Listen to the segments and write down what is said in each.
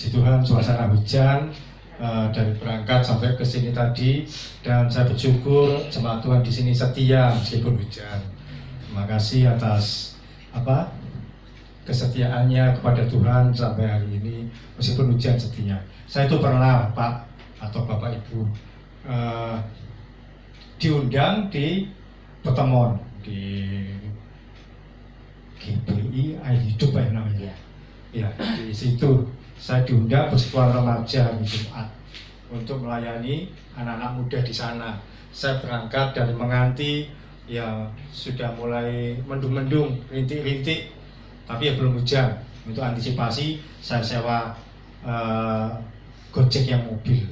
Puji Tuhan, suasana hujan dari berangkat sampai ke sini tadi, dan saya bersyukur jemaat Tuhan di sini setia meskipun hujan. Terima kasih atas kesetiaannya kepada Tuhan sampai hari ini meskipun hujan setia. Saya itu pernah Pak atau Bapak Ibu diundang di pertemuan di GPI Air Hidup namanya. Ya, di situ saya diundang persekutuan remaja di Jumat untuk melayani anak-anak muda di sana. Saya berangkat dari Menganti, ya sudah mulai mendung-mendung, rintik-rintik, tapi ya belum hujan. Untuk antisipasi, saya sewa Gojek yang mobil,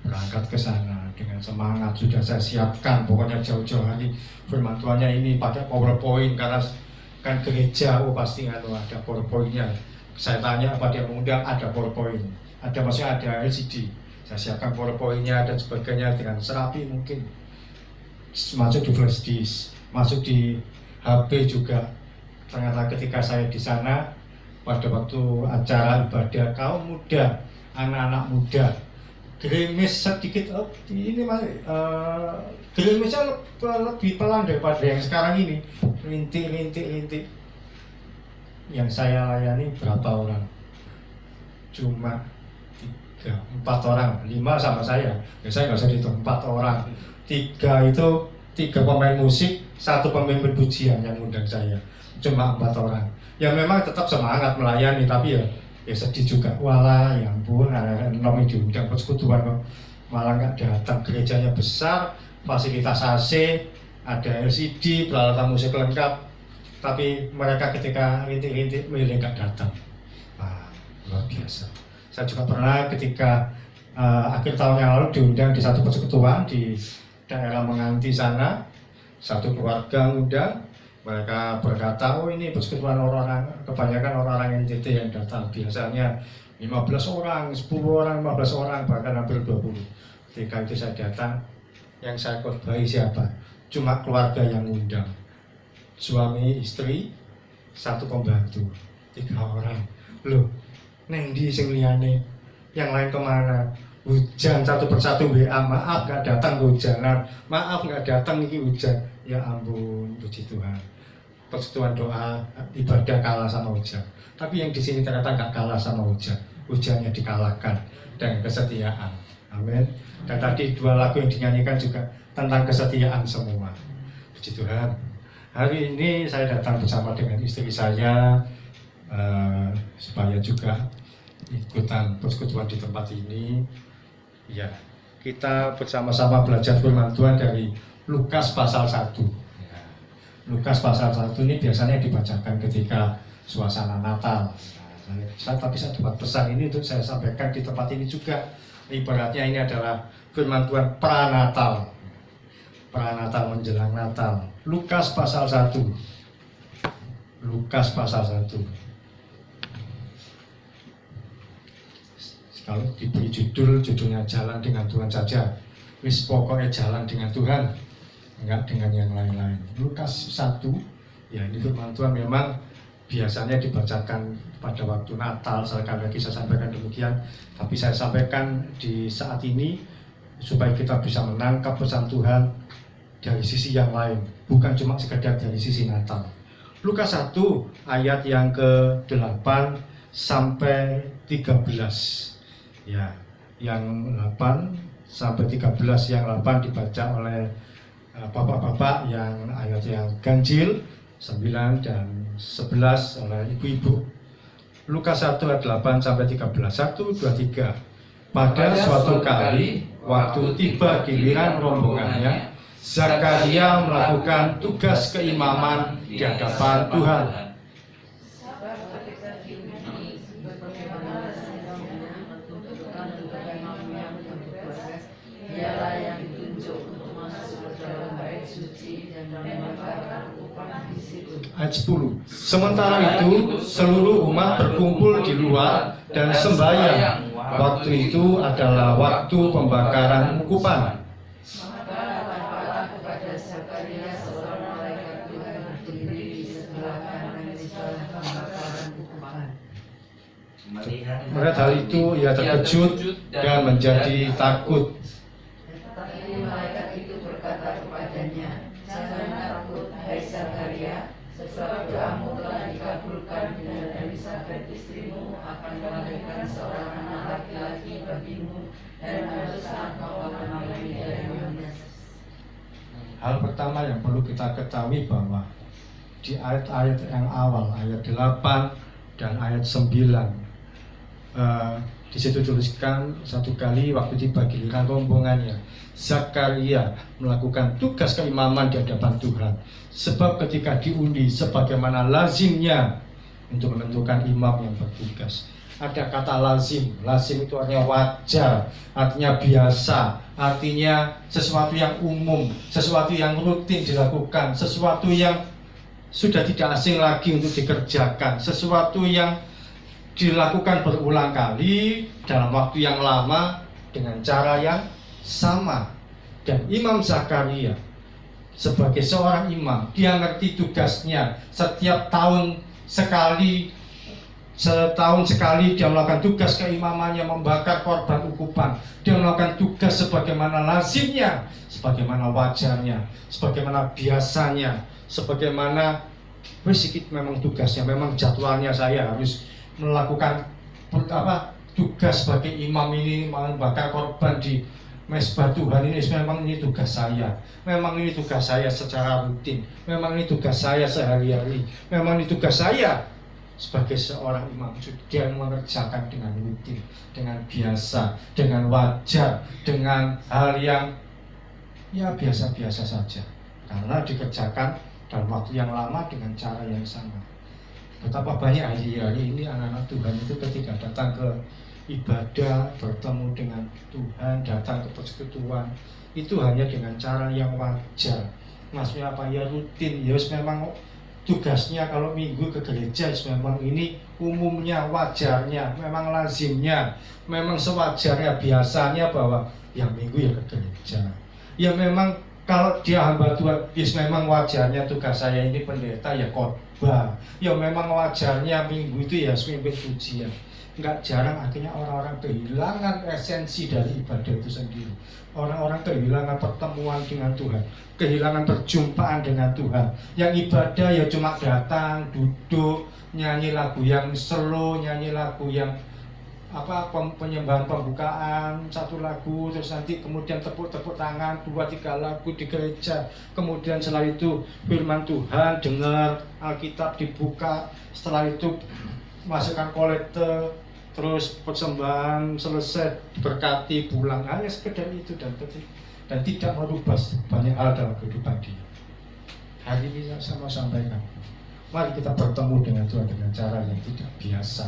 berangkat ke sana dengan semangat. Sudah saya siapkan, pokoknya jauh-jauh hari firman Tuhannya ini pakai PowerPoint, karena kan gereja, pasti ada PowerPoint-nya. Saya tanya apa dia mengundang, ada PowerPoint, maksudnya ada LCD. Saya siapkan PowerPoint-nya dan sebagainya dengan serapi mungkin. Masuk di flash disk, masuk di HP juga. Ternyata ketika saya di sana pada waktu acara ibadah kaum muda, anak-anak muda, gerimis sedikit ini gerimisnya lebih pelan daripada yang sekarang ini, rintik. Yang saya layani berapa orang? Cuma 4 orang, 5 sama saya. Ya saya nggak usah dihitung, 4 orang. 3 pemain musik, 1 pemimpin pujian yang undang saya. Cuma 4 orang. Ya memang tetap semangat melayani, tapi ya sedih juga. Walah, ya ampun, anak-anak diundang persekutuan kok malah nggak datang. Gerejanya besar, fasilitas AC, ada LCD, peralatan musik lengkap. Tapi mereka ketika rintik-rintik milih nggak datang. Luar biasa. Saya juga pernah ketika akhir tahun yang lalu diundang di satu persekutuan di daerah Menganti sana. Satu keluarga undang, mereka berkata, oh ini persekutuan orang, kebanyakan orang-orang NTT yang datang. Biasanya 15 orang, 10 orang, 15 orang, bahkan hampir 20. Ketika itu saya datang, yang saya khotbahi siapa? Cuma keluarga yang undang. Suami, istri, 1 pembantu, 3 orang. Loh, neng di sing liyane, yang lain kemana? Hujan satu persatu WA, maaf nggak datang kehujanan, maaf nggak datang ini hujan. Ya ampun, puji Tuhan. Persekutuan doa ibadah kalah sama hujan. Tapi yang di sini ternyata nggak kalah sama hujan. Hujannya dikalahkan dengan kesetiaan. Amin. Dan tadi 2 lagu yang dinyanyikan juga tentang kesetiaan semua. Puji Tuhan. Hari ini saya datang bersama dengan istri saya supaya juga ikutan persekutuan di tempat ini. Ya, kita bersama-sama belajar firman Tuhan dari Lukas pasal 1. Lukas pasal 1 ini biasanya dibacakan ketika suasana Natal. Tapi saya dapat pesan ini untuk saya sampaikan di tempat ini juga. Ibaratnya ini adalah firman Tuhan pranatal. Pranatal menjelang Natal. Lukas pasal 1. Lukas pasal 1. Kalau diberi judulnya jalan dengan Tuhan saja. Wis pokoknya jalan dengan Tuhan, enggak dengan yang lain-lain. Lukas 1, ya ini firman Tuhan memang biasanya dibacakan pada waktu Natal. Sekali lagi saya sampaikan demikian, tapi saya sampaikan di saat ini supaya kita bisa menangkap pesan Tuhan dari sisi yang lain, bukan cuma sekedar dari sisi Natal. Lukas 1 ayat yang ke-8 sampai 13. Ya, yang 8 sampai 13, yang 8 dibaca oleh bapak-bapak, yang ayat yang ganjil 9 dan 11 oleh ibu-ibu. Lukas 1 ayat 8 sampai 13. 1, 2, 3. Pada suatu kali waktu tiba giliran rombongannya, Zakaria melakukan tugas keimaman di hadapan Tuhan. Dialah yang ditunjuk untuk masuk ke dalam bait suci dan mendapatkan upah di situ. Ayat 10. Sementara itu seluruh umat berkumpul di luar dan sembahyang. Waktu itu adalah waktu pembakaran ukupan. Melihat hal itu ia terkejut dan menjadi takut. Tetapi malaikat itu berkata kepadanya, "Jangan takut, hai Zakaria, sebab doamu telah dikabulkan dan Elisabet istrimu akan melahirkan seorang anak laki-laki bagimu dan haruslah kau menamai dia Yohanes." Hal pertama yang perlu kita ketahui bahwa di ayat-ayat yang awal, ayat 8 dan ayat 9, di situ tuliskan satu kali waktu tiba giliran rombongannya, Zakaria melakukan tugas keimaman di hadapan Tuhan. Sebab ketika diundi sebagaimana lazimnya untuk menentukan imam yang bertugas. Ada kata lazim. Lazim itu artinya wajar, artinya biasa, artinya sesuatu yang umum, sesuatu yang rutin dilakukan, sesuatu yang sudah tidak asing lagi untuk dikerjakan, sesuatu yang dilakukan berulang kali dalam waktu yang lama dengan cara yang sama. Dan Imam Zakaria sebagai seorang imam, dia ngerti tugasnya. Setiap tahun sekali, setahun sekali dia melakukan tugas keimamannya, membakar korban ukupan. Dia melakukan tugas sebagaimana lazimnya, sebagaimana wajarnya, sebagaimana biasanya, sebagaimana memang tugasnya, memang jadwalnya. Saya harus melakukan tugas sebagai imam ini, membakar korban di mesbah Tuhan ini. Memang ini tugas saya, memang ini tugas saya secara rutin, memang ini tugas saya sehari-hari, memang ini tugas saya sebagai seorang imam. Dia mengerjakan dengan rutin, dengan biasa, dengan wajar, dengan hal yang ya biasa-biasa saja, karena dikerjakan dalam waktu yang lama dengan cara yang sama. Betapa banyak hari-hari ini anak-anak Tuhan itu ketika datang ke ibadah, bertemu dengan Tuhan, datang ke persekutuan, itu hanya dengan cara yang wajar. Maksudnya apa? Ya rutin, ya memang tugasnya kalau minggu ke gereja, memang ini umumnya, wajarnya, memang lazimnya, memang sewajarnya, biasanya bahwa yang minggu ya ke gereja. Ya memang kalau dia hamba Tuhan, memang wajarnya tugas saya ini pendeta ya khotbah. Ya memang wajarnya minggu itu ya mimpin pujian. Enggak jarang akhirnya orang-orang kehilangan esensi dari ibadah itu sendiri. Orang-orang kehilangan pertemuan dengan Tuhan, kehilangan perjumpaan dengan Tuhan. Yang ibadah ya cuma datang, duduk, nyanyi lagu yang slow, nyanyi lagu yang penyembahan pembukaan, satu lagu, terus nanti kemudian tepuk-tepuk tangan 2-3 lagu di gereja, kemudian setelah itu firman Tuhan, dengar Alkitab dibuka, setelah itu masukkan kolekte, terus persembahan selesai, berkati, pulang. Hanya sekedar itu dan tidak merubah banyak hal dalam kehidupan dia. Hari ini saya mau sampaikan, mari kita bertemu dengan Tuhan dengan cara yang tidak biasa,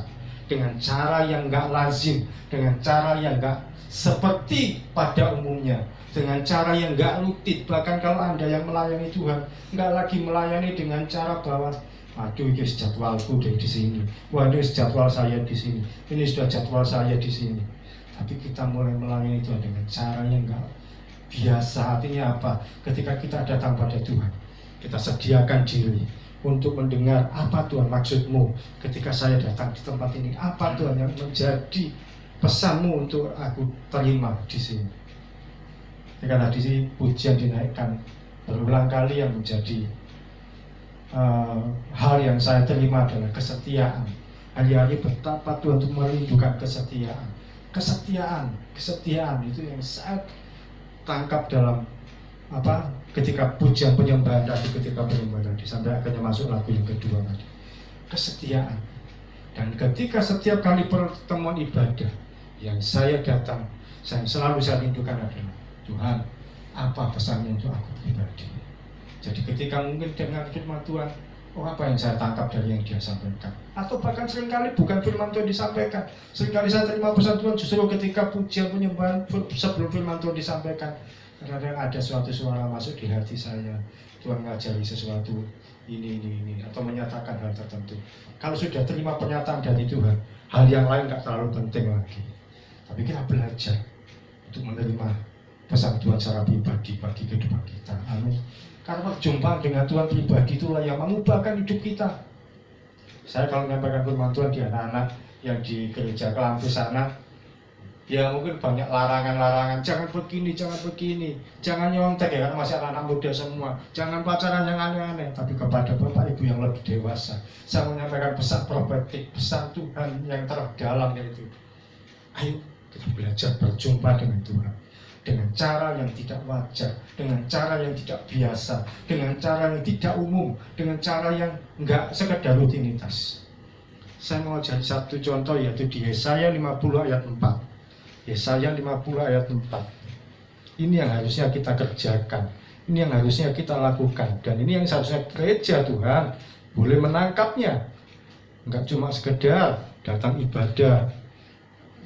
dengan cara yang enggak lazim, dengan cara yang enggak seperti pada umumnya, dengan cara yang enggak rutin. Bahkan kalau Anda yang melayani Tuhan, enggak lagi melayani dengan cara bahwa aduh ini jadwalku dari di sini, wah ini jadwal saya di sini, ini sudah jadwal saya di sini. Tapi kita mulai melayani Tuhan dengan cara yang enggak biasa. Artinya apa? Ketika kita datang pada Tuhan, kita sediakan diri untuk mendengar apa Tuhan maksudmu ketika saya datang di tempat ini, apa Tuhan yang menjadi pesanmu untuk aku terima di sini. Ketika tadi pujian dinaikkan berulang kali, yang menjadi hal yang saya terima adalah kesetiaan. Hari-hari betapa Tuhan untuk merindukan kesetiaan. Kesetiaan itu yang saya tangkap dalam ketika pujian penyembahan tadi, ketika penyembahan tadi sampai akhirnya masuk lagu yang kedua tadi, kesetiaan. Dan ketika setiap kali pertemuan ibadah yang saya datang, selalu saya rindukan adalah Tuhan, apa pesannya untuk aku pribadi. Jadi ketika mungkin dengan firman Tuhan, apa yang saya tangkap dari yang dia sampaikan, atau bahkan seringkali bukan firman Tuhan disampaikan, seringkali saya terima pesan Tuhan justru ketika pujian penyembahan sebelum firman Tuhan disampaikan. Kadang ada suatu suara masuk di hati saya, Tuhan ngajari sesuatu ini, atau menyatakan hal tertentu. Kalau sudah terima pernyataan dari Tuhan, hal yang lain nggak terlalu penting lagi. Tapi kita belajar untuk menerima pesan Tuhan secara pribadi bagi kehidupan kita. Amin. Karena perjumpaan dengan Tuhan pribadi itulah yang mengubahkan hidup kita. Saya kalau menyampaikan firman Tuhan di anak-anak, yang di gereja Kelampu sana, ya mungkin banyak larangan-larangan, jangan begini, jangan nyontek ya, karena masih anak muda semua, jangan pacaran yang aneh-aneh. Tapi kepada Bapak Ibu yang lebih dewasa, saya menyampaikan pesan profetik, pesan Tuhan yang terdalam, yaitu ayo kita belajar berjumpa dengan Tuhan dengan cara yang tidak wajar, dengan cara yang tidak biasa, dengan cara yang tidak umum, dengan cara yang enggak sekedar rutinitas. Saya mau jadi satu contoh, yaitu di Yesaya 50 ayat 4. Yesaya 50 ayat 4. Ini yang harusnya kita kerjakan, ini yang harusnya kita lakukan, dan ini yang seharusnya gereja Tuhan boleh menangkapnya. Enggak cuma sekedar datang ibadah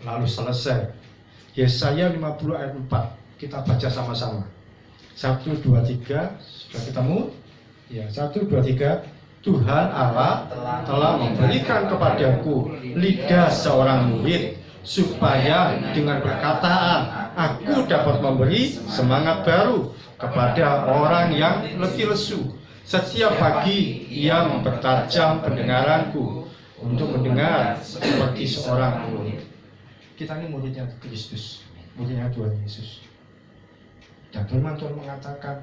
lalu selesai. Yesaya 50 ayat 4. Kita baca sama-sama. 1, 2, 3. Sudah ketemu? Ya, 1, 2, 3. Tuhan Allah telah memberikan kepadaku lidah seorang murid, supaya dengan perkataan aku dapat memberi semangat baru kepada orang yang letih lesu. Setiap pagi ia mempertajam pendengaranku untuk mendengar seperti seorang murid. Kita ini muridnya Kristus, muridnya Tuhan Yesus. Dan firman Tuhan mengatakan,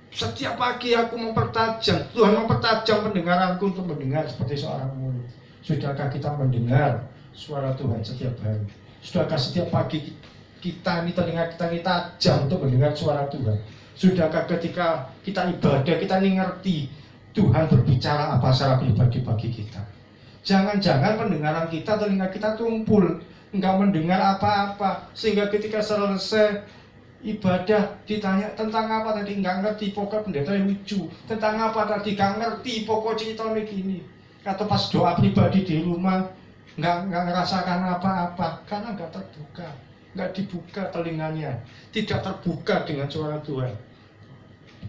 setiap pagi aku mempertajam, Tuhan mempertajam pendengaranku untuk mendengar seperti seorang murid. Sudahkah kita mendengar suara Tuhan setiap hari? Sudahkah setiap pagi kita ini, telinga kita ini tajam untuk mendengar suara Tuhan? Sudahkah ketika kita ibadah, kita ini ngerti Tuhan berbicara apa secara pribadi bagi kita? Jangan-jangan pendengaran kita, telinga kita tumpul, enggak mendengar apa-apa, sehingga ketika selesai ibadah ditanya tentang apa tadi, enggak ngerti, pokok pendeta yang lucu, tentang apa tadi, enggak ngerti, pokok cerita begini. Atau pas doa pribadi di rumah enggak ngerasakan apa-apa, karena enggak terbuka, enggak dibuka telinganya, tidak terbuka dengan suara Tuhan.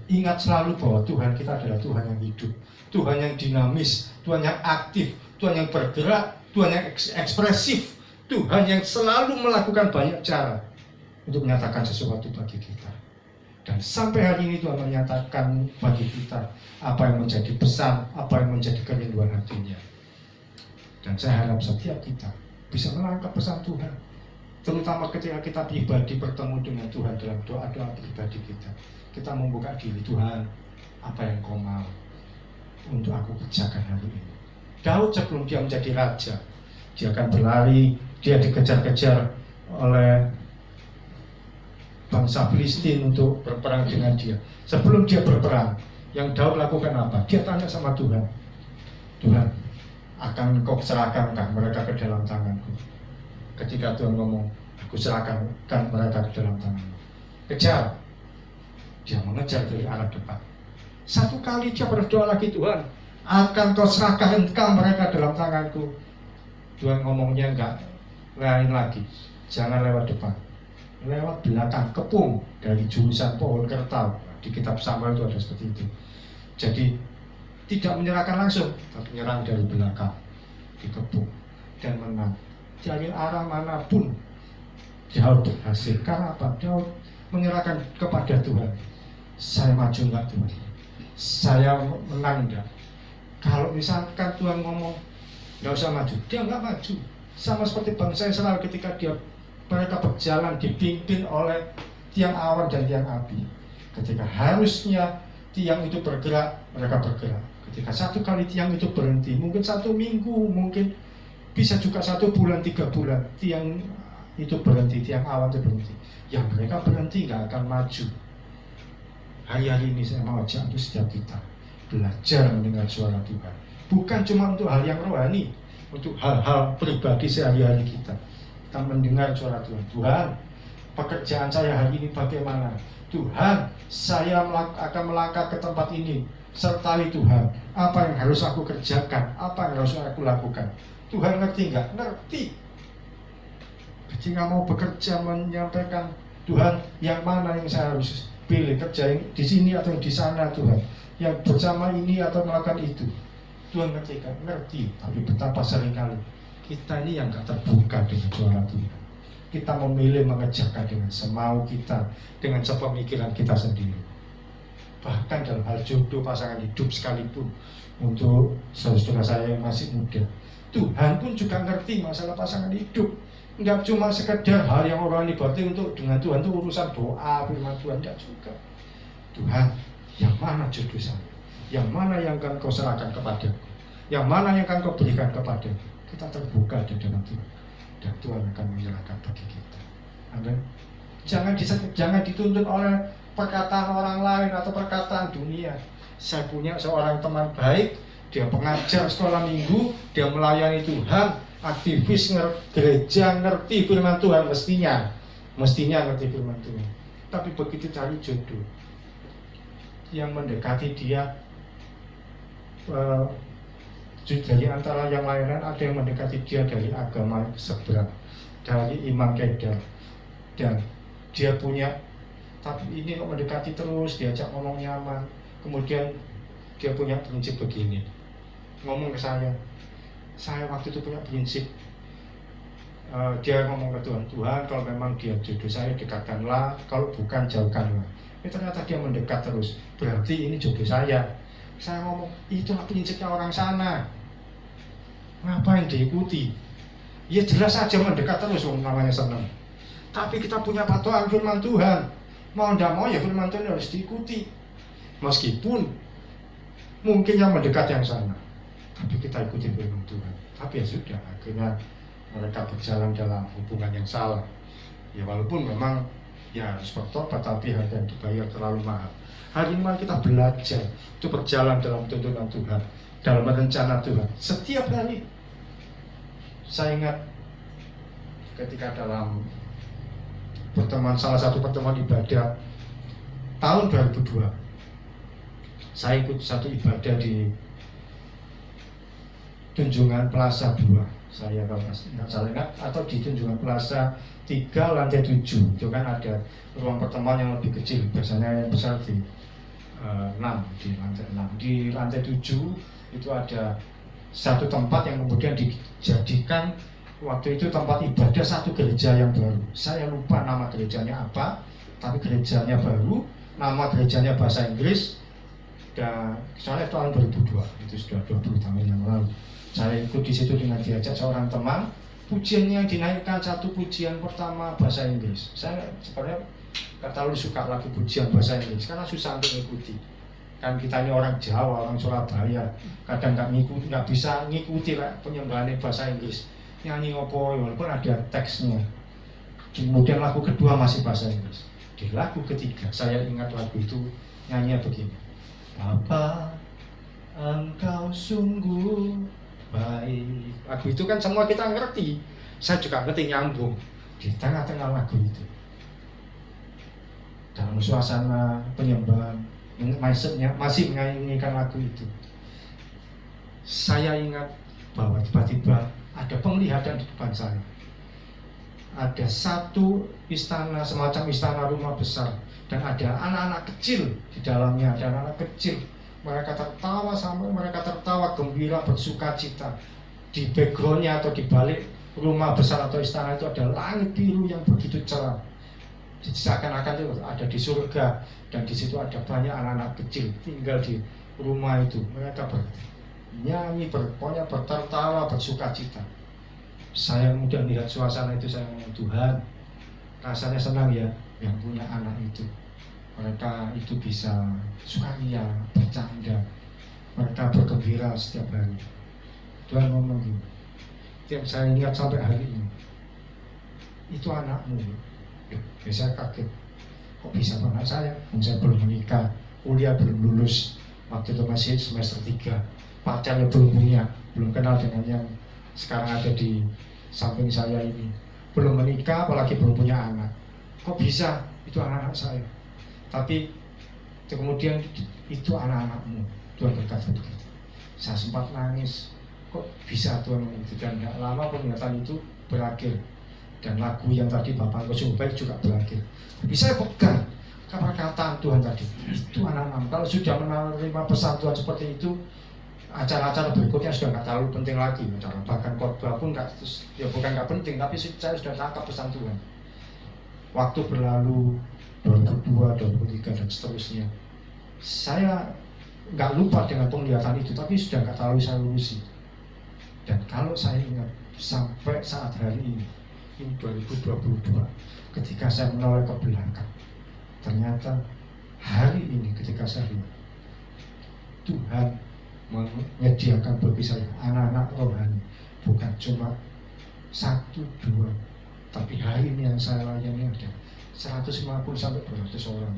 Ingat selalu bahwa Tuhan kita adalah Tuhan yang hidup, Tuhan yang dinamis, Tuhan yang aktif, Tuhan yang bergerak, Tuhan yang ekspresif, Tuhan yang selalu melakukan banyak cara untuk menyatakan sesuatu bagi kita. Dan sampai hari ini Tuhan menyatakan bagi kita apa yang menjadi pesan, apa yang menjadi kerinduan hatinya. Dan saya harap setiap kita bisa menangkap pesan Tuhan, terutama ketika kita pribadi bertemu dengan Tuhan dalam doa-doa pribadi kita. Kita membuka diri, Tuhan, apa yang Kau mau untuk aku kerjakan hari ini. Daud sebelum dia menjadi raja, dia akan berlari, dia dikejar-kejar oleh bangsa Filistin untuk berperang dengan dia. Sebelum dia berperang, yang Daud lakukan apa? Dia tanya sama Tuhan, Tuhan, akan Kau serahkankah mereka ke dalam tanganku? Ketika Tuhan ngomong, aku serahkan mereka ke dalam tanganmu, kejar. Dia mengejar dari arah depan. Satu kali dia berdoa lagi, Tuhan, akan Kau serahkan mereka dalam tanganku. Tuhan ngomongnya enggak lain lagi, jangan lewat depan, lewat belakang, kepung dari jurusan pohon kertau. Di kitab Samuel itu ada seperti itu. Jadi tidak menyerahkan langsung, tapi menyerang dari belakang, dikepung dan menang. Dari arah manapun Daud berhasil. Karena apa? Daud menyerahkan kepada Tuhan. Saya maju enggak Tuhan? Saya menang enggak? Kalau misalkan Tuhan ngomong enggak usah maju, dia enggak maju. Sama seperti bangsa Israel ketika mereka berjalan dipimpin oleh tiang awan dan tiang api. Ketika harusnya tiang itu bergerak, mereka bergerak. Ketika satu kali tiang itu berhenti, mungkin 1 minggu, mungkin bisa juga 1 bulan, 3 bulan, tiang itu berhenti, tiang awan itu berhenti. Yang mereka berhenti nggak akan maju. Hari-hari ini saya mau ajak untuk setiap kita belajar mendengar suara Tuhan. Bukan cuma untuk hal yang rohani, untuk hal-hal pribadi sehari-hari kita. Kita mendengar suara Tuhan. Tuhan, pekerjaan saya hari ini bagaimana? Tuhan, saya akan melangkah ke tempat ini. Sertai Tuhan, apa yang harus aku kerjakan? Apa yang harus aku lakukan? Tuhan ngerti nggak? Ngerti. Ketika mau bekerja menyampaikan, Tuhan, yang mana yang saya harus pilih, kerja di sini atau di sana Tuhan, yang bersama ini atau melakukan itu, Tuhan ngerti kan? Ngerti. Tapi betapa seringkali kita ini yang gak terbuka dengan suara Tuhan. Kita memilih mengerjakan dengan semau kita, dengan sepemikiran kita sendiri. bahkan dalam hal jodoh pasangan hidup sekalipun. Untuk saudara saya yang masih muda, Tuhan pun juga ngerti masalah pasangan hidup. Enggak cuma sekedar hal yang orang libati untuk dengan Tuhan itu urusan doa, firman Tuhan, enggak juga. Tuhan, yang mana jodoh saya? Yang mana yang akan kau serahkan kepadaku? Yang mana yang akan kau berikan kepadaku? Kita terbuka di dalam Tuhan, dan Tuhan akan menyerahkan bagi kita. Amin. Jangan dituntut oleh perkataan orang lain atau perkataan dunia. Saya punya seorang teman baik, dia pengajar sekolah minggu, dia melayani Tuhan, aktivis gereja, ngerti firman Tuhan, mestinya ngerti firman Tuhan. Tapi begitu cari jodoh yang mendekati dia, dari antara yang lain-lain ada yang mendekati dia dari agama seberang, dari iman kedar, dan dia punya, tapi ini kok mendekati terus, diajak ngomong nyaman. Kemudian dia punya prinsip begini, ngomong ke saya waktu itu punya prinsip, dia ngomong ke Tuhan, Tuhan kalau memang dia jodoh saya dekatkanlah, kalau bukan jauhkanlah. Ternyata dia mendekat terus, berarti ini jodoh saya. Saya ngomong, itulah prinsipnya orang sana, ngapain diikuti? Ya jelas saja mendekat terus, namanya senang. Tapi kita punya patokan firman Tuhan, mau tidak mau ya firman Tuhan harus diikuti. Meskipun mungkin yang mendekat yang sana, tapi kita ikuti firman Tuhan. Tapi ya sudah, akhirnya mereka berjalan dalam hubungan yang salah. Ya walaupun memang ya harus bertobat, tapi harga yang dibayar terlalu mahal. Hari ini mari kita belajar untuk berjalan dalam tuntunan Tuhan, dalam rencana Tuhan. Setiap hari, saya ingat ketika dalam salah satu pertemuan ibadah tahun 2002, saya ikut satu ibadah di Tunjungan Plaza 2, saya kalau nggak salah ingat, atau di Tunjungan Plaza 3 lantai 7. Itu kan ada ruang pertemuan yang lebih kecil, biasanya yang besar di 6, di lantai 6. Di lantai 7 itu ada satu tempat yang kemudian dijadikan waktu itu tempat ibadah satu gereja yang baru. Saya lupa nama gerejanya apa, tapi gerejanya baru, nama gerejanya bahasa Inggris. Dan soalnya tahun 2002, itu sudah 20 tahun yang lalu. Saya ikut di situ dengan diajak seorang teman. Pujiannya yang dinaikkan satu pujian pertama bahasa Inggris. Saya sebenarnya nggak terlalu suka lagi pujian bahasa Inggris karena susah untuk mengikuti. Kan kita ini orang Jawa, orang Surabaya, kadang nggak bisa ngikuti lah penyembahan bahasa Inggris. Nyanyi opo walaupun ada teksnya. Kemudian lagu kedua masih bahasa Inggris. Di lagu ketiga saya ingat lagu itu nyanyinya begini. Bapa, Engkau sungguh baik. Lagu itu kan semua kita ngerti. Saya juga ngerti nyambung. Di tengah-tengah lagu itu, dalam suasana penyembahan, masih menyanyikan lagu itu, saya ingat bahwa tiba-tiba ada penglihatan di depan saya. Ada satu istana, semacam istana rumah besar, dan ada anak-anak kecil di dalamnya. Ada anak-anak kecil, mereka tertawa gembira, bersuka cita. Di backgroundnya atau di balik rumah besar atau istana itu ada langit biru yang begitu cerah. Seakan-akan itu ada di surga, dan di situ ada banyak anak-anak kecil tinggal di rumah itu. Mereka bernyanyi, pokoknya bertertawa, bersuka cita. Saya kemudian lihat suasana itu, saya ngomong, Tuhan, rasanya senang ya yang punya anak itu. Mereka itu bisa sukaria, bercanda, mereka bergembira setiap hari. Tuhan ngomong gitu. Yang saya ingat sampai hari ini, itu anakmu. Ya, saya kaget, kok bisa anak saya? Saya belum menikah, kuliah belum lulus, waktu itu masih semester 3, pacarnya belum punya, belum kenal dengan yang sekarang ada di samping saya ini, belum menikah apalagi belum punya anak. Kok bisa? Itu anak-anak saya. Tapi kemudian itu anak-anakmu. Tuhan berkata begitu. Saya sempat nangis. Kok bisa Tuhan begitu? Dan tidak lama pernyataan itu berakhir, dan lagu yang tadi Bapak Engkau sungguh baik juga berakhir. Tapi saya pegang perkataan Tuhan tadi. Itu anak-anak. Kalau sudah menerima pesan Tuhan seperti itu, acara-acara berikutnya sudah nggak terlalu penting lagi, bahkan khotbah pun nggak, ya bukan nggak penting, tapi saya sudah tangkap pesan Tuhan. Waktu berlalu 2002, 2003 dan seterusnya, Saya nggak lupa dengan penglihatan itu, tapi sudah nggak terlalu saya urusi. Dan kalau saya ingat sampai saat hari ini 2022, ketika saya menoleh ke belakang, ternyata hari ini ketika saya lihat Tuhan menyediakan bagi saya anak-anak rohani, bukan cuma 1, 2, tapi hari ini yang saya layani ada 150 sampai 200 orang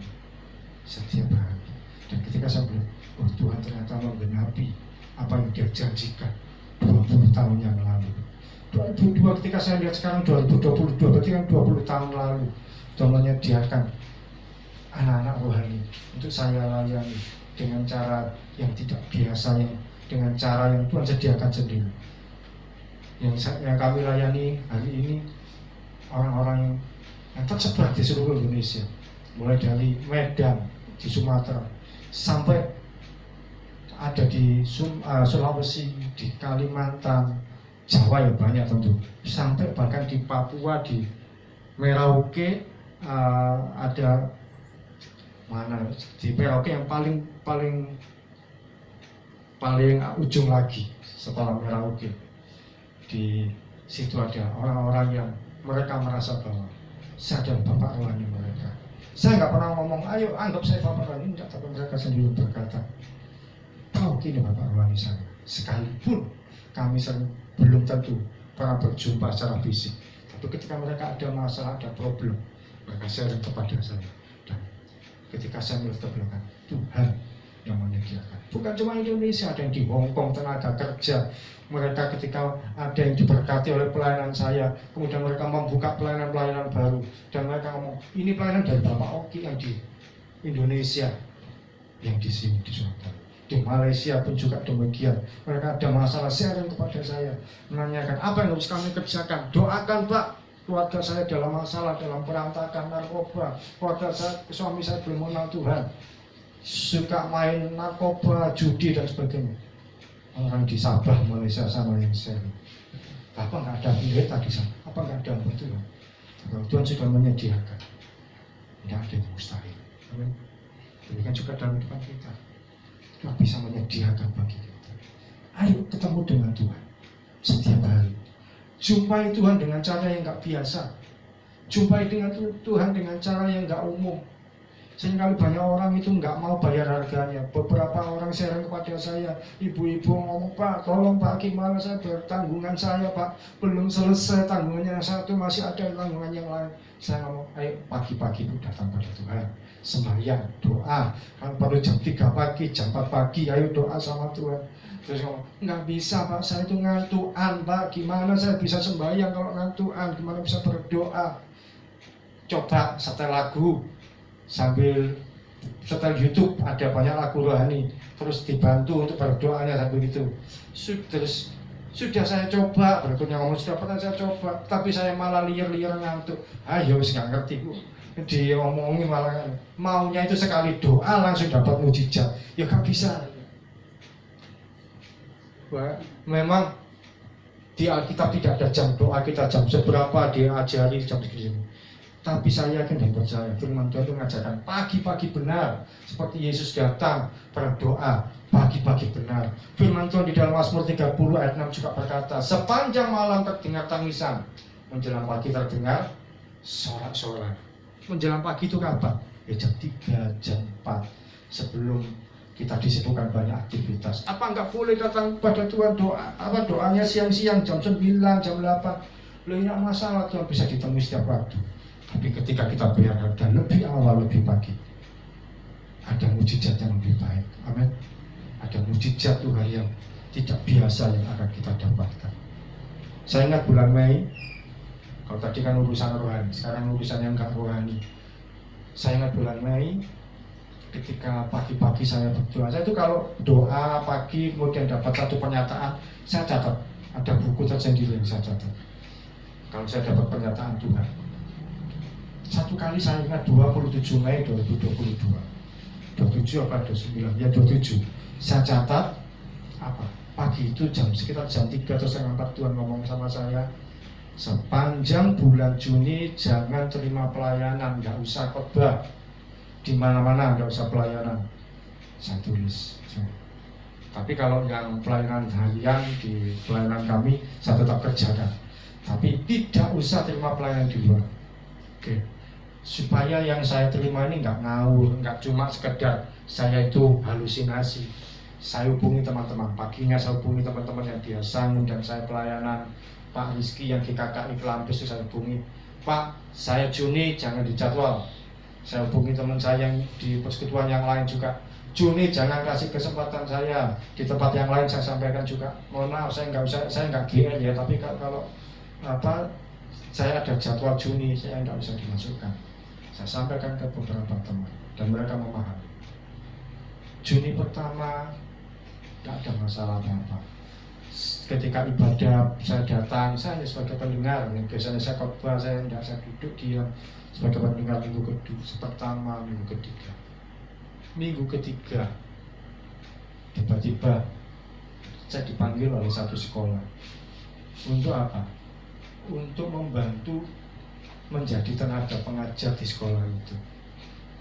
setiap hari. Dan ketika saya bilang, oh Tuhan ternyata menggenapi apa yang Dia janjikan 20 tahun yang lalu. 2002 ketika saya lihat sekarang 2022, berarti kan 20 tahun lalu Tuhan menyediakan anak-anak rohani untuk saya layani dengan cara yang tidak biasa, yang dengan cara yang Tuhan sediakan sendiri. Yang kami layani hari ini orang-orang yang tersebar di seluruh Indonesia, mulai dari Medan di Sumatera sampai ada di Sulawesi, di Kalimantan, Jawa ya banyak tentu, sampai bahkan di Papua, di Merauke, ada mana di Merauke yang paling ujung lagi setelah Merauke. Di situ ada orang-orang yang mereka merasa bahwa saya adalah bapak rohani mereka. Saya nggak pernah ngomong, ayo anggap saya bapak rohani, enggak, tapi mereka sendiri berkata, tahu gini bapak rohani saya. Sekalipun kami belum tentu pernah berjumpa secara fisik, tapi ketika mereka ada masalah, ada problem, mereka share kepada saya. Dan ketika saya melihat ke belakang, Tuhan yang menyediakan. Bukan cuma Indonesia, ada yang di Hong Kong tenaga kerja. Mereka ketika ada yang diberkati oleh pelayanan saya, kemudian mereka membuka pelayanan-pelayanan baru. Dan mereka ngomong, ini pelayanan dari Bapak Oki yang di Indonesia, yang di sini di Sumatera. Di Malaysia pun juga demikian. Mereka ada masalah, sharing kepada saya, menanyakan apa yang harus kami kerjakan. Doakan Pak, keluarga saya dalam masalah, dalam perantakan narkoba. Keluarga saya, suami saya belum mengenal Tuhan, suka main narkoba, judi dan sebagainya. Orang di Sabah, Malaysia sama yang sharing. Bapak nggak ada pendeta di sana, apa nggak ada hamba Tuhan? Kalau Tuhan sudah menyediakan, tidak ada yang mustahil. Amin. Demikian juga dalam depan kita, Tuhan bisa menyediakan bagi kita. Ayo ketemu dengan Tuhan setiap hari. Jumpai Tuhan dengan cara yang nggak biasa. Jumpai dengan Tuhan dengan cara yang nggak umum. Seringkali banyak orang itu nggak mau bayar harganya. Beberapa orang sharing kepada saya, ibu-ibu ngomong, Pak, tolong Pak, gimana saya bertanggungan saya Pak, belum selesai tanggungannya yang satu, masih ada tanggungan yang lain. Saya ngomong, ayo pagi-pagi itu datang pada Tuhan, sembahyang, doa. Kalau perlu jam 3 pagi, jam 4 pagi, ayo doa sama Tuhan. Terus ngomong, nggak bisa Pak, saya itu ngantuan Pak, gimana saya bisa sembahyang kalau ngantuan, gimana bisa berdoa. Coba setel lagu, sambil setel YouTube, ada banyak lagu rohani, terus dibantu untuk berdoanya sambil itu. Terus sudah saya coba, berikutnya ngomong sudah pernah saya coba, tapi saya malah liar-liar ngantuk. Ayo wis nggak ngerti ku, diomongin malah maunya itu sekali doa langsung dapat mujizat. Ya nggak bisa. Wah, memang di Alkitab tidak ada jam doa kita jam seberapa diajari jam segini. Tapi saya yakin dan percaya firman Tuhan itu mengajarkan pagi-pagi benar, seperti Yesus datang berdoa pagi-pagi benar. Firman Tuhan di dalam Mazmur 30 ayat 6 juga berkata, sepanjang malam terdengar tangisan, menjelang pagi terdengar sorak-sorai. Menjelang pagi itu kapan? Ya jam 3, jam 4, sebelum kita disibukkan banyak aktivitas. Apa enggak boleh datang pada Tuhan doa? Apa doanya siang-siang jam 9, jam 8? Loh, enggak masalah, Tuhan bisa ditemui setiap waktu. Tapi ketika kita bayar harga lebih awal, lebih pagi, ada mujizat yang lebih baik. Amin. Ada mujizat Tuhan yang tidak biasa yang akan kita dapatkan. Saya ingat bulan Mei, kalau tadi kan urusan rohani, sekarang urusan yang enggak rohani. Saya ingat bulan Mei, ketika pagi-pagi saya berdoa. Saya itu kalau doa pagi kemudian dapat satu pernyataan, saya catat. Ada buku tersendiri yang saya catat. Kalau saya dapat pernyataan Tuhan. Satu kali saya ingat 27 Mei 2022, 27 apa 29? Ya 27. Saya catat apa? Pagi itu sekitar jam 3 atau setengah 4 Tuhan ngomong sama saya, sepanjang bulan Juni jangan terima pelayanan, nggak usah khotbah di mana-mana, nggak usah pelayanan. saya tulis. Tapi kalau yang pelayanan harian di pelayanan kami, saya tetap kerjakan. Tapi tidak usah terima pelayanan di luar. Oke. Supaya yang saya terima ini nggak ngawur, nggak cuma sekedar saya itu halusinasi. Saya hubungi teman-teman, paginya saya hubungi teman-teman yang biasa dan saya pelayanan. Pak Rizky yang di KKI Kelampis itu saya hubungi, Pak, saya Juni jangan dijadwal. Saya hubungi teman saya yang di persekutuan yang lain juga, Juni jangan kasih kesempatan saya di tempat yang lain. Saya sampaikan juga, mohon maaf saya nggak GL ya, tapi kalau apa saya ada jadwal Juni saya nggak bisa dimasukkan. Saya sampaikan ke beberapa teman dan mereka memahami. Juni pertama tidak ada masalah apa-apa. Ketika ibadah saya datang, saya sebagai pendengar, yang biasanya saya khotbah, saya duduk diam sebagai pendengar minggu kedua, pertama, minggu ketiga. Minggu ketiga, tiba-tiba saya dipanggil oleh satu sekolah. Untuk apa? Untuk membantu menjadi tenaga pengajar di sekolah itu.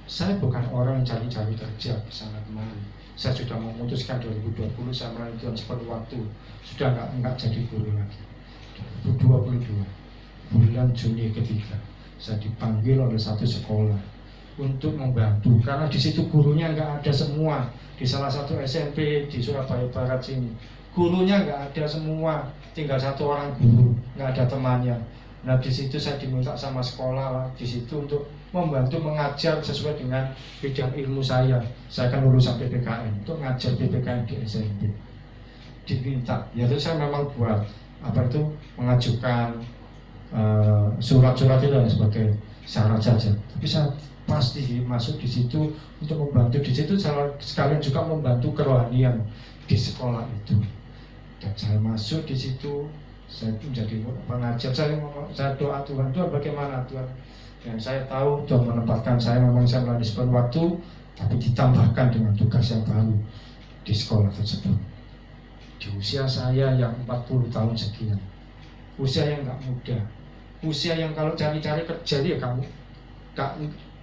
Saya bukan orang yang cari-cari kerja kesana kemari. Saya sudah memutuskan 2020 saya melayani Tuhan sepenuh waktu. Sudah enggak jadi guru lagi. 2022 bulan Juni ketiga, saya dipanggil oleh satu sekolah untuk membantu, karena di situ gurunya nggak ada semua. Di salah satu SMP di Surabaya Barat sini, gurunya nggak ada semua, tinggal satu orang guru, nggak ada temannya. Nah di situ saya diminta sama sekolah di situ untuk membantu mengajar sesuai dengan bidang ilmu saya. Saya kan lulusan PPKN, untuk ngajar PPKN di SMP. Diminta, ya itu saya memang buat apa itu mengajukan surat-surat itu dan sebagai syarat saja. Tapi saya pasti masuk di situ untuk membantu di situ, sekalian juga membantu kerohanian di sekolah itu. Dan saya masuk di situ, saya menjadi pengajar. Saya doa Tuhan bagaimana Tuhan. Dan saya tahu Tuhan menempatkan saya, memang saya melayani sepenuh waktu, tapi ditambahkan dengan tugas yang baru di sekolah tersebut. Di usia saya yang 40 tahun sekian, usia yang nggak muda, usia yang kalau cari-cari kerja dia kamu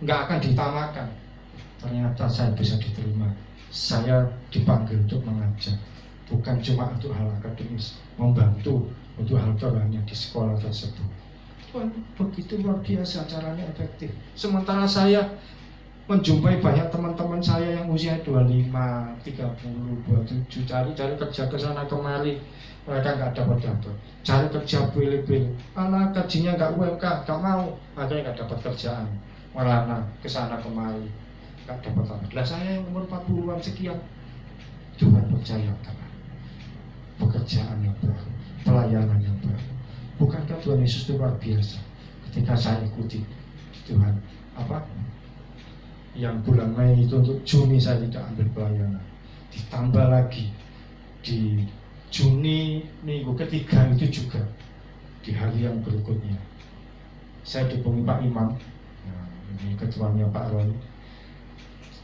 nggak akan ditamakan. Ternyata saya bisa diterima. Saya dipanggil untuk mengajar, bukan cuma untuk hal akademis, membantu untuk hal kerohanian di sekolah tersebut. Tuhan begitu luar biasa, caranya efektif. Sementara saya menjumpai banyak teman-teman saya yang usia 25, 30, 27 cari kerja ke sana kemari, mereka nggak dapat. Cari kerja pilih-pilih, anak gajinya nggak UMK, nggak mau, akhirnya nggak dapat kerjaan. Merana ke sana kemari, nggak dapat apa. Lah saya yang umur 40-an sekian, Tuhan percayakan pekerjaan yang baru, pelayanan yang baru. Bukankah Tuhan Yesus itu luar biasa? Ketika saya ikuti Tuhan, apa? Yang bulan Mei itu untuk Juni saya tidak ambil pelayanan. Ditambah lagi di Juni minggu ketiga itu juga di hari yang berikutnya saya dihubungi Pak Imam, nah, ini ketuanya Pak Roy.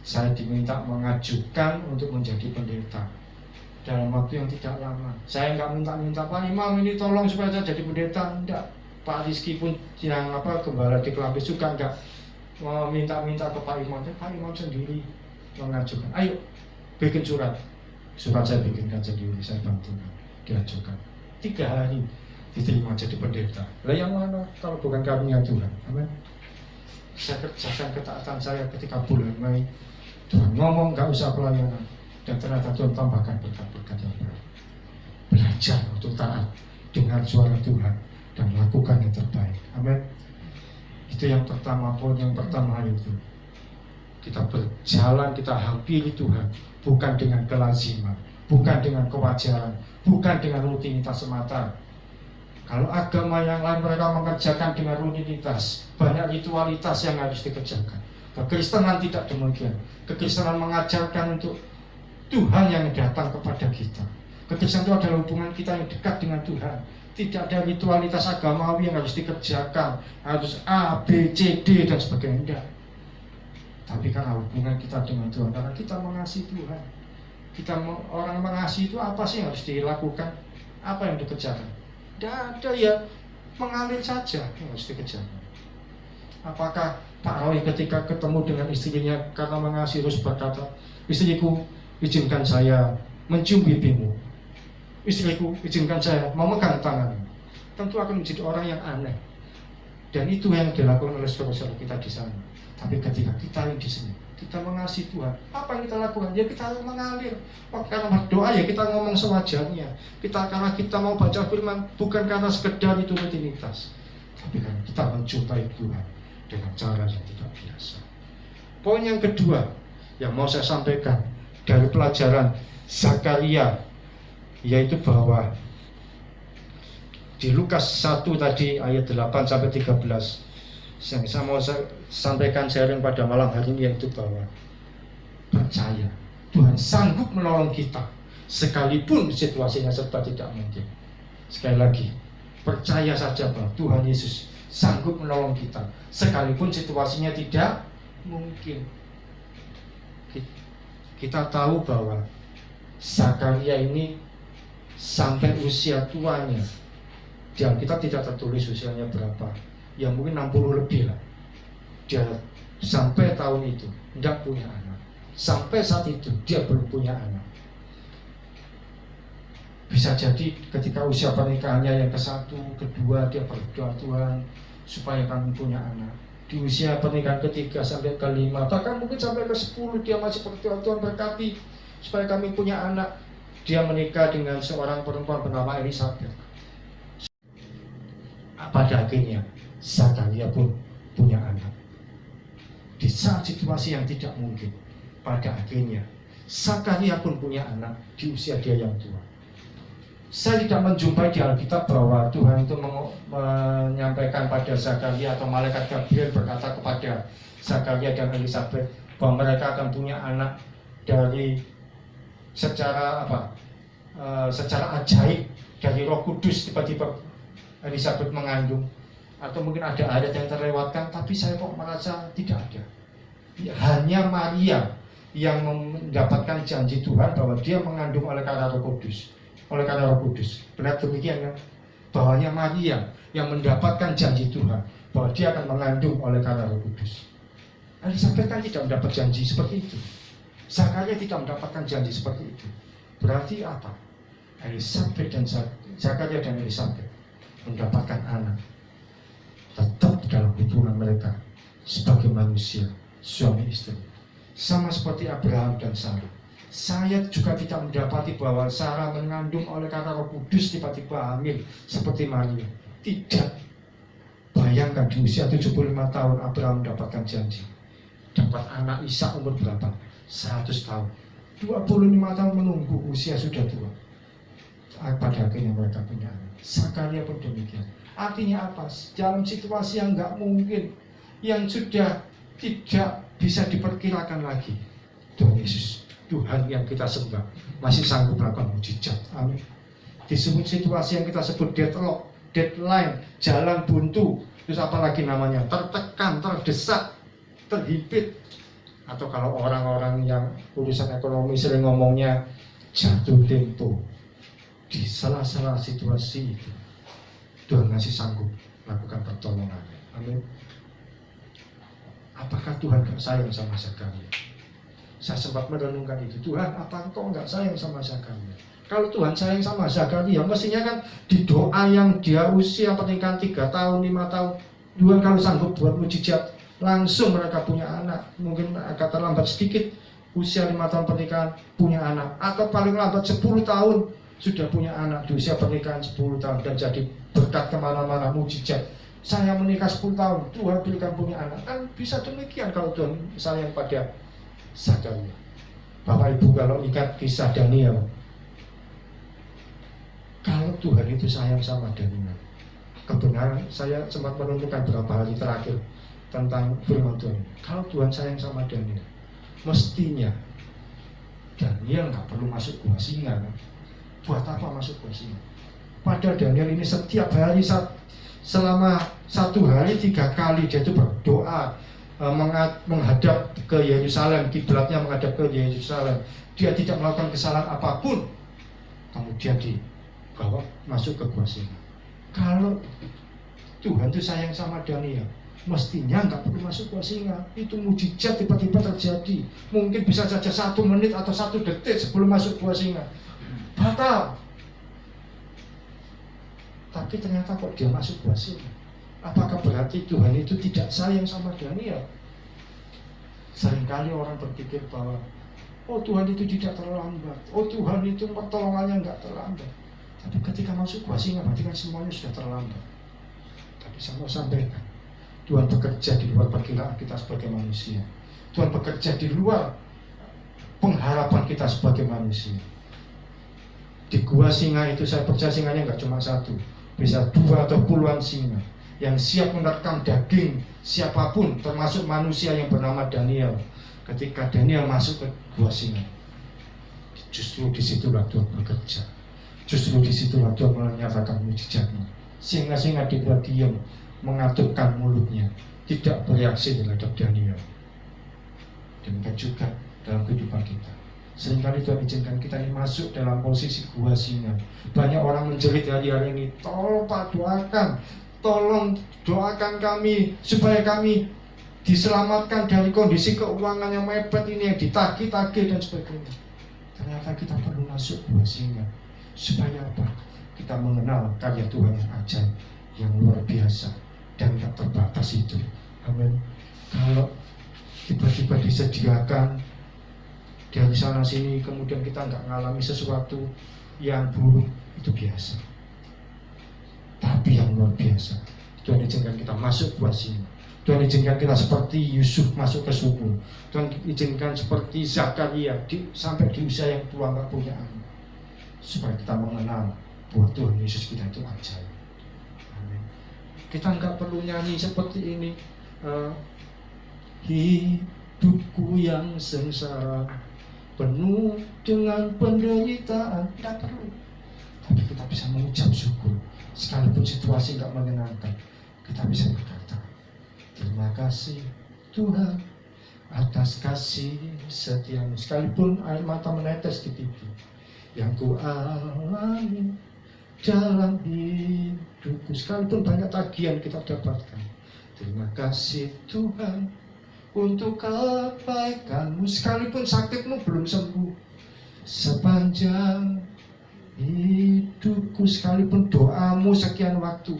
Saya diminta mengajukan untuk menjadi pendeta dalam waktu yang tidak lama. Saya nggak minta Pak Imam ini tolong supaya saya jadi pendeta, enggak. Pak Rizky pun yang gembala di Kelampis juga enggak minta ke Pak Imam. Pak Imam sendiri mengajukan, ayo bikin surat saya bikinkan sendiri, saya bantu diajukan. 3 hari diterima jadi pendeta. Lah yang mana kalau bukan karunia Tuhan? Amin. Saya kerjakan ketaatan saya ketika bulan Mei. Tuhan ngomong nggak usah pelayanan, dan ternyata Tuhan tambahkan berkat-berkat yang baru. Belajar untuk taat, dengar suara Tuhan dan lakukan yang terbaik. Amin. Itu yang pertama, poin yang pertama itu. Kita berjalan, kita hampiri Tuhan, bukan dengan kelaziman, bukan dengan kewajaran, bukan dengan rutinitas semata. Kalau agama yang lain mereka mengerjakan dengan rutinitas, banyak ritualitas yang harus dikerjakan. Kekristenan tidak demikian. Kekristenan mengajarkan untuk Tuhan yang datang kepada kita. Kekristenan itu adalah hubungan kita yang dekat dengan Tuhan. Tidak ada ritualitas agamawi yang harus dikerjakan, harus A, B, C, D dan sebagainya. Tidak. Tapi karena hubungan kita dengan Tuhan, karena kita mengasihi Tuhan. Orang mengasihi itu apa sih yang harus dilakukan? Apa yang dikerjakan? Tidak ada, ya mengalir saja yang harus dikerjakan. Apakah Pak Roy ketika ketemu dengan istrinya karena mengasihi terus berkata, istriku izinkan saya mencium pipimu, istriku izinkan saya memegang tanganmu. Tentu akan menjadi orang yang aneh. Dan itu yang dilakukan oleh saudara-saudara kita di sana. Tapi ketika kita yang di sini, kita mengasihi Tuhan, apa yang kita lakukan? Ya kita mengalir. Karena berdoa ya kita ngomong sewajarnya. Karena kita mau baca firman, bukan karena sekedar itu rutinitas, tapi karena kita mencintai Tuhan dengan cara yang tidak biasa. Poin yang kedua yang mau saya sampaikan dari pelajaran Zakaria, yaitu bahwa di Lukas 1 tadi ayat 8 sampai 13 yang saya mau sampaikan sharing pada malam hari ini, yaitu bahwa percaya Tuhan sanggup menolong kita sekalipun situasinya serba tidak mungkin. Sekali lagi, percaya saja bahwa Tuhan Yesus sanggup menolong kita sekalipun situasinya tidak mungkin. Kita tahu bahwa Zakaria ini sampai usia tuanya, dan kita tidak tertulis usianya berapa, ya mungkin 60 lebih lah. Dia sampai tahun itu tidak punya anak. Sampai saat itu dia belum punya anak. Bisa jadi ketika usia pernikahannya yang ke-1, kedua dia berdoa, Tuhan supaya kami punya anak. Di usia pernikahan ke-3 sampai ke-5, bahkan mungkin sampai ke-10 dia masih berdoa, Tuhan berkati supaya kami punya anak. Dia menikah dengan seorang perempuan bernama Elisabeth. Pada akhirnya Zakaria pun punya anak. Di saat situasi yang tidak mungkin, pada akhirnya Zakaria pun punya anak di usia dia yang tua. Saya tidak menjumpai di Alkitab bahwa Tuhan itu menyampaikan pada Zakaria atau malaikat Gabriel berkata kepada Zakaria dan Elisabeth bahwa mereka akan punya anak dari secara ajaib dari Roh Kudus. Tiba-tiba Elisabeth mengandung, atau mungkin ada ayat yang terlewatkan, tapi saya kok merasa tidak ada. Hanya Maria yang mendapatkan janji Tuhan bahwa dia mengandung oleh karena Roh Kudus. Benar demikian kan? Bahwanya Maria yang mendapatkan janji Tuhan bahwa dia akan mengandung oleh karena Roh Kudus. Elisabeth kan tidak mendapat janji seperti itu. Zakaria tidak mendapatkan janji seperti itu. Berarti apa? Elisabeth dan Zakaria dan Elisabeth mendapatkan anak tetap dalam hubungan mereka sebagai manusia, suami istri, sama seperti Abraham dan Sarah. Saya juga tidak mendapati bahwa Sarah mengandung oleh karena Roh Kudus tiba-tiba hamil seperti Maria. Tidak. Bayangkan di usia 75 tahun Abraham mendapatkan janji, dapat anak Ishak umur berapa? 100 tahun. 25 tahun menunggu, usia sudah tua. Pada akhirnya mereka punya anak. Zakaria pun demikian. Artinya apa? Dalam situasi yang nggak mungkin, yang sudah tidak bisa diperkirakan lagi, Tuhan Yesus, Tuhan yang kita sembah, masih sanggup melakukan mujizat. Amin. Disebut situasi yang kita sebut deadlock, deadline, jalan buntu, terus apalagi namanya, tertekan, terdesak, terhimpit, atau kalau orang-orang yang urusan ekonomi sering ngomongnya jatuh tempo. Di salah-salah situasi itu Tuhan masih sanggup melakukan pertolongan. Amin. Apakah Tuhan gak sayang sama Zakaria? Saya sempat merenungkan itu. Tuhan, apa engkau gak sayang sama Zakaria? Kalau Tuhan sayang sama Zakaria, mestinya kan di doa yang dia usia pernikahan 3 tahun, 5 tahun, Tuhan kalau sanggup buat mujizat, langsung mereka punya anak. Mungkin agak terlambat sedikit, usia 5 tahun pernikahan punya anak, atau paling lambat 10 tahun sudah punya anak di usia pernikahan 10 tahun dan jadi berkat kemana-mana, mujizat. Saya menikah 10 tahun, Tuhan berikan punya anak. Kan bisa demikian kalau Tuhan sayang pada Zakaria. Bapak Ibu kalau ingat kisah Daniel, kalau Tuhan itu sayang sama Daniel, kebenaran saya sempat menentukan beberapa hari terakhir tentang firman Tuhan. Kalau Tuhan sayang sama Daniel, mestinya Daniel nggak perlu masuk gua singa kan? Buat apa masuk gua singa? Padahal Daniel ini setiap hari selama 1 hari 3 kali dia itu berdoa menghadap ke Yerusalem, kiblatnya menghadap ke Yerusalem. Dia tidak melakukan kesalahan apapun, kemudian dibawa masuk ke gua singa. Kalau Tuhan itu sayang sama Daniel, Mestinya nggak perlu masuk gua singa. Itu mujizat tiba-tiba terjadi. Mungkin bisa saja 1 menit atau 1 detik sebelum masuk gua singa. Batal. Tapi ternyata kok dia masuk gua singa. Apakah berarti Tuhan itu tidak sayang sama Daniel? Seringkali orang berpikir bahwa oh Tuhan itu tidak terlambat, oh Tuhan itu pertolongannya nggak terlambat. Tapi ketika masuk gua singa berarti kan semuanya sudah terlambat. Tapi saya mau sampaikan, Tuhan bekerja di luar perkiraan kita sebagai manusia. Tuhan bekerja di luar pengharapan kita sebagai manusia. Di gua singa itu saya percaya singanya nggak cuma 1, bisa 2 atau puluhan singa yang siap menerkam daging siapapun, termasuk manusia yang bernama Daniel. Ketika Daniel masuk ke gua singa, justru disitulah Tuhan bekerja. Justru disitulah Tuhan menyatakan mujizatnya. Singa-singa dibuat diam, mengatupkan mulutnya, tidak bereaksi terhadap Daniel. Demikian juga dalam kehidupan kita. Seringkali Tuhan izinkan kita ini masuk dalam posisi gua singa. Banyak orang menjerit hari-hari ini, tolong Pak doakan, tolong doakan kami supaya kami diselamatkan dari kondisi keuangan yang mepet ini, yang ditagih-tagih dan sebagainya. Ternyata kita perlu masuk gua singa. Supaya apa? Kita mengenal karya Tuhan yang ajaib, yang luar biasa dan tak terbatas itu. Amin. Kalau tiba-tiba disediakan dari sana sini, kemudian kita nggak ngalami sesuatu yang buruk, itu biasa. Tapi yang luar biasa, Tuhan izinkan kita masuk gua singa. Tuhan izinkan kita seperti Yusuf masuk ke sumur. Tuhan izinkan seperti Zakaria sampai di usia yang tua nggak punya anak, supaya kita mengenal bahwa Tuhan Yesus kita itu ajaib. Amin. Kita nggak perlu nyanyi seperti ini, hidupku yang sengsara penuh dengan penderitaan, tidak perlu. Tapi kita bisa mengucap syukur sekalipun situasi nggak menyenangkan. Kita bisa berkata, terima kasih Tuhan atas kasih setiamu. Sekalipun air mata menetes di pipi, yang ku alami dalam hidupku, sekalipun banyak tagihan kita dapatkan. Terima kasih Tuhan untuk kebaikanmu, sekalipun sakitmu belum sembuh. Sepanjang hidupku, sekalipun doamu sekian waktu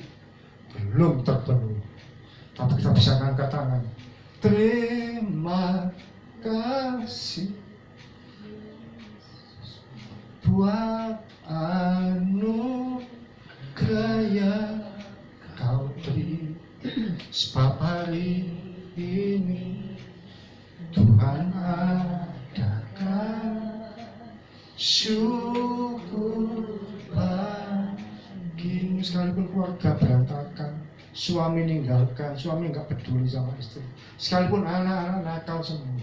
belum terpenuhi, tapi kita bisa angkat tangan. Terima kasih buat anugerah yang kau beri, sebab hari ini Tuhan adakan syukur bagimu. Sekalipun keluarga berantakan, suami ninggalkan, suami nggak peduli sama istri, sekalipun anak-anak nakal semua,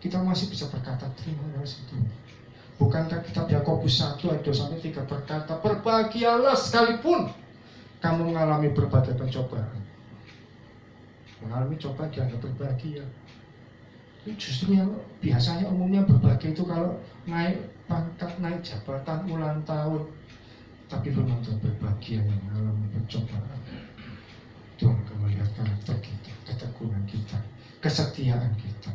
kita masih bisa berkata terima kasih Tuhan. Bukankah kitab Yakobus 1 ayat 2-3 berkata, berbahagialah sekalipun kamu mengalami berbagai pencobaan. Mengalami cobaan dianggap berbahagia. Justru yang biasanya umumnya berbahagia itu kalau naik pangkat, naik jabatan, ulang tahun. Tapi firman Tuhan berbahagia yang mengalami pencobaan. Tuhan akan melihat karakter kita, ketekunan kita, kesetiaan kita.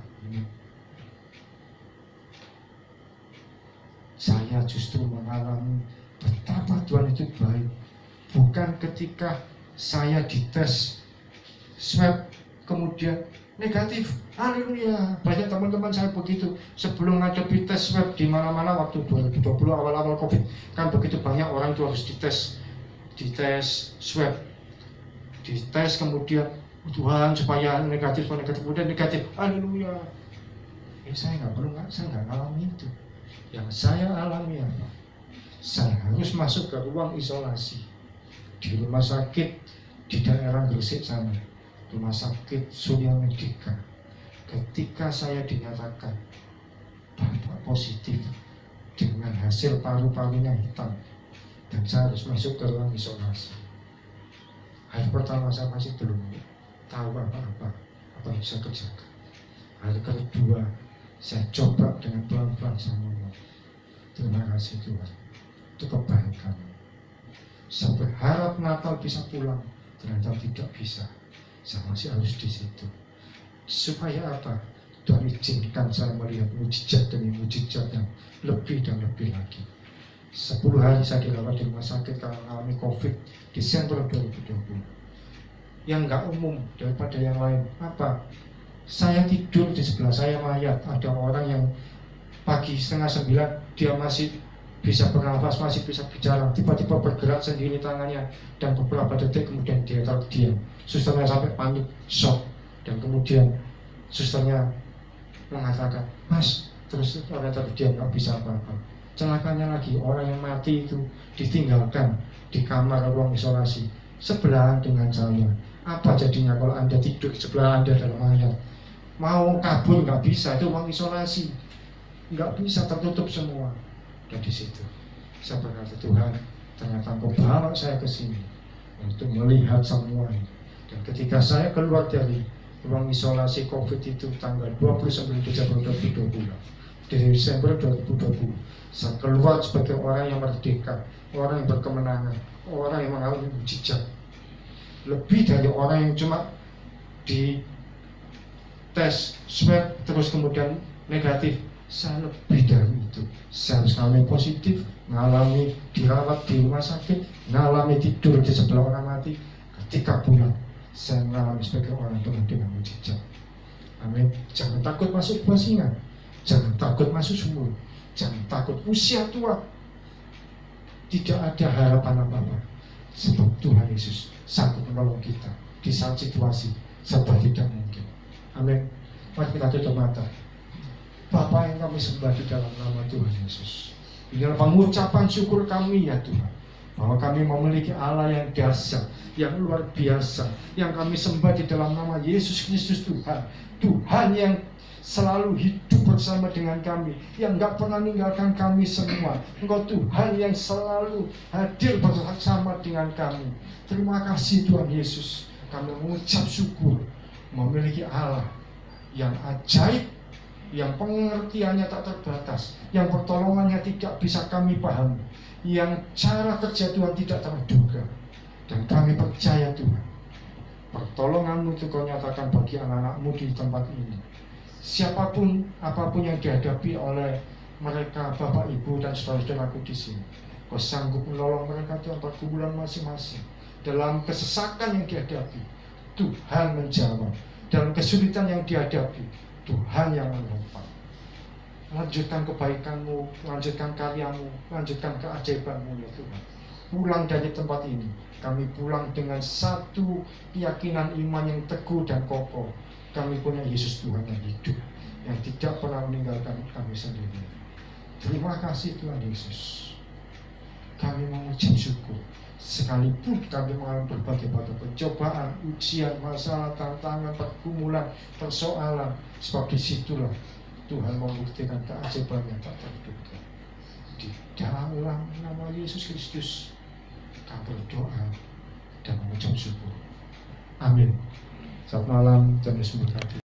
Saya justru mengalami betapa Tuhan itu baik. Bukan ketika saya dites swab kemudian negatif, haleluya. Banyak teman-teman saya begitu. Sebelum ngadepi tes swab di mana-mana waktu 2020 awal-awal COVID, kan begitu banyak orang itu harus dites swab, dites kemudian Tuhan supaya negatif, kemudian negatif, haleluya. Saya nggak ngalami itu. Yang saya alami apa? Saya harus masuk ke ruang isolasi di rumah sakit di daerah Gresik sana, rumah sakit Surya Medika. Ketika saya dinyatakan bahwa positif dengan hasil paru-parunya hitam, dan saya harus masuk ke ruang isolasi. Hari pertama saya masih belum tahu apa yang saya kerjakan. Hari kedua saya coba dengan pelan-pelan saya ngomong, terima kasih Tuhan untuk kebaikan. Saya berharap Natal bisa pulang, ternyata tidak bisa. Saya masih harus di situ. Supaya apa? Tuhan izinkan saya melihat mujizat demi mujizat yang lebih dan lebih lagi. 10 hari saya dirawat di rumah sakit karena mengalami COVID Desember 2020. Yang nggak umum daripada yang lain apa? Saya tidur di sebelah saya mayat. Ada orang yang pagi 8:30 dia masih bisa bernafas, masih bisa bicara, tiba-tiba bergerak sendiri tangannya, dan beberapa detik kemudian dia terdiam. Susternya sampai panik, shock, dan kemudian susternya mengatakan, "Mas," terus orang terdiam, nggak bisa apa-apa. Celakanya lagi, orang yang mati itu ditinggalkan di kamar ruang isolasi sebelahan dengan saya. Apa jadinya kalau Anda tidur sebelah Anda dalam mayat? Mau kabur nggak bisa, itu ruang isolasi, nggak bisa, tertutup semua. Dan di situ saya berkata, Tuhan, ternyata Engkau bawa saya ke sini untuk melihat semua ini. Dan ketika saya keluar dari ruang isolasi COVID itu tanggal 29 Desember 2020, dari Desember 2020, saya keluar sebagai orang yang merdeka, orang yang berkemenangan, orang yang mengalami mujizat. Lebih dari orang yang cuma di tes swab terus kemudian negatif. Saya lebih dari itu. Saya harus mengalami positif, mengalami dirawat di rumah sakit, mengalami tidur di sebelah orang mati. Ketika pulang, saya mengalami sebagai orang Tuhan dengan mujizat. Amin. Jangan takut masuk gua singa, jangan takut masuk sumur, jangan takut usia tua. Tidak ada harapan apa-apa, sebab Tuhan Yesus sanggup menolong kita di saat situasi serba tidak mungkin. Amin. Mari kita tutup mata. Bapa yang kami sembah di dalam nama Tuhan Yesus, ini adalah pengucapan syukur kami ya Tuhan, bahwa kami memiliki Allah yang dahsyat, yang luar biasa, yang kami sembah di dalam nama Yesus Kristus Tuhan. Tuhan yang selalu hidup bersama dengan kami, yang gak pernah meninggalkan kami semua. Engkau Tuhan yang selalu hadir bersama dengan kami. Terima kasih Tuhan Yesus. Kami mengucap syukur memiliki Allah yang ajaib, yang pengertiannya tak terbatas, yang pertolongannya tidak bisa kami pahami, yang cara kerja Tuhan tidak terduga. Dan kami percaya Tuhan, pertolongan-Mu itu Kau nyatakan bagi anak-anak-Mu di tempat ini. Siapapun, apapun yang dihadapi oleh mereka, Bapak, Ibu, dan saudara-saudaraku di sini, Kau sanggup menolong mereka dalam pergumulan masing-masing. Dalam kesesakan yang dihadapi, Tuhan menjawab. Dalam kesulitan yang dihadapi, Tuhan yang menopang. Lanjutkan kebaikan-Mu, lanjutkan karya-Mu, lanjutkan keajaiban-Mu ya Tuhan. Pulang dari tempat ini, kami pulang dengan satu keyakinan iman yang teguh dan kokoh. Kami punya Yesus Tuhan yang hidup, yang tidak pernah meninggalkan kami sendiri. Terima kasih Tuhan Yesus. Kami mengucap syukur. Sekalipun kami mengalami berbagai macam pencobaan, ujian, masalah, tantangan, pergumulan, persoalan, sebab disitulah Tuhan membuktikan keajaiban yang tak terduga. Di dalam nama Yesus Kristus kami berdoa dan mengucap syukur. Amin. Selamat malam, Tuhan Yesus memberkati.